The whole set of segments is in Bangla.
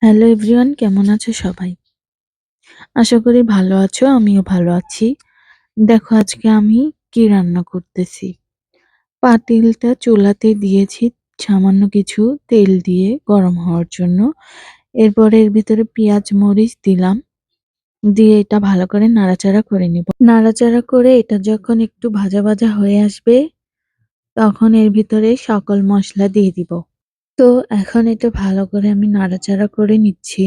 হ্যালো এভরিওয়ান, কেমন আছো সবাই? আশা করি ভালো আছো, আমিও ভালো আছি। দেখো আজকে আমি কি রান্না করতেছি। পাতিলটা চুলাতে দিয়েছি সামান্য কিছু তেল দিয়ে গরম হওয়ার জন্য। এরপরে এর ভিতরে পেঁয়াজ মরিচ দিলাম। দিয়ে এটা ভালো করে নাড়াচাড়া করে নিব। নাড়াচাড়া করে এটা যখন একটু ভাজা ভাজা হয়ে আসবে, তখন এর ভিতরে সকল মশলা দিয়ে দিব। তো এখন এটা ভালো করে আমি নাড়াচাড়া করে নিচ্ছি।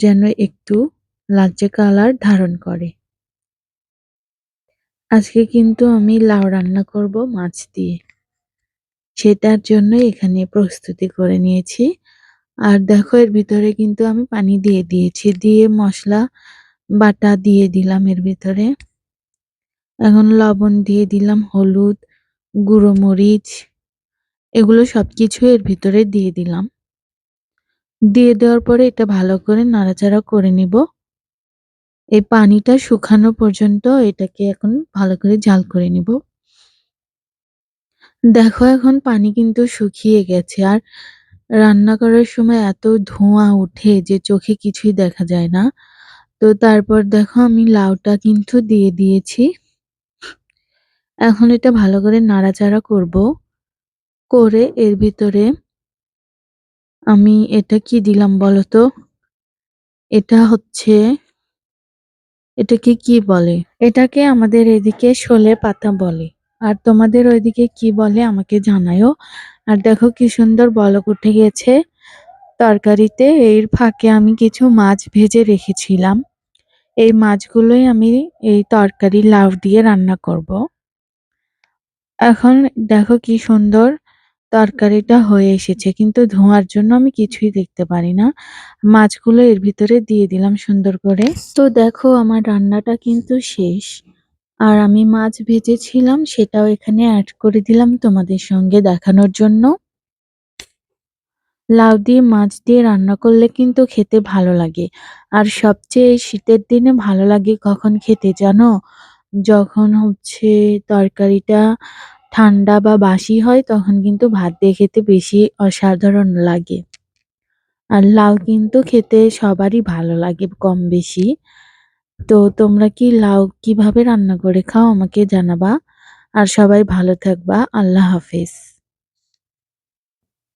যেন একটু লালচে কালার ধারণ করে। আজকে কিন্তু আমি লাউ রান্না করব মাছ দিয়ে। সেটার জন্য এখানে প্রস্তুতি করে নিয়েছি। আর দেখো এর ভিতরে কিন্তু আমি পানি দিয়ে দিয়েছি। দিয়ে মসলা বাটা দিয়ে দিলাম এর ভিতরে। এখন লবণ দিয়ে দিলাম, হলুদ, গুঁড়ো মরিচ, এগুলো সবকিছু এর ভিতরে দিয়ে দিলাম। দিয়ে দেওয়ার পরে এটা ভালো করে নাড়াচাড়া করে নিব। এই পানিটা শুকানো পর্যন্ত এটাকে এখন ভালো করে জাল করে নিব। দেখো এখন পানি কিন্তু শুকিয়ে গেছে। আর রান্না করার সময় এত ধোঁয়া ওঠে যে চোখে কিছুই দেখা যায় না। তো তারপর দেখো আমি লাউটা কিন্তু দিয়ে দিয়েছি। এখন এটা ভালো করে নাড়াচাড়া করব। করে এর ভিতরে আমি এটা কি দিলাম বলো তো? এটা হচ্ছে, এটাকে কি বলে? এটাকে আমাদের এদিকে শোলে পাতা বলে। আর তোমাদের ওইদিকে কি বলে আমাকে জানায়ও। আর দেখো কি সুন্দর বলক উঠে গেছে তরকারিতে। এর ফাঁকে আমি কিছু মাছ ভেজে রেখেছিলাম। এই মাছগুলোই আমি এই তরকারি লাউ দিয়ে রান্না করব। এখন দেখো কি সুন্দর তরকারিটা হয়ে এসেছে, কিন্তু ধোঁয়ার জন্য আমি কিছুই দেখতে পারি না। মাছগুলো এর ভিতরে দিয়ে দিলাম সুন্দর করে। তো দেখো আমার রান্নাটা কিন্তু শেষ। আর আমি মাছ ভেজেছিলাম সেটাও এখানে অ্যাড করে দিলাম তোমাদের সঙ্গে দেখানোর জন্য। লাউ দিয়ে মাছ দিয়ে রান্না করলে কিন্তু খেতে ভালো লাগে। আর সবচেয়ে এই শীতের দিনে ভালো লাগে কখন খেতে জানো? যখন হচ্ছে তরকারিটা ঠান্ডা বা বাসি হয় তখন কিন্তু ভাত দিয়ে খেতে বেশি অসাধারণ লাগে। আর লাউ কিন্তু খেতে সবারই ভালো লাগে কম বেশি। তো তোমরা কি লাউ কিভাবে রান্না করে খাও আমাকে জানাবা। আর সবাই ভালো থাকবা। আল্লাহ হাফেজ।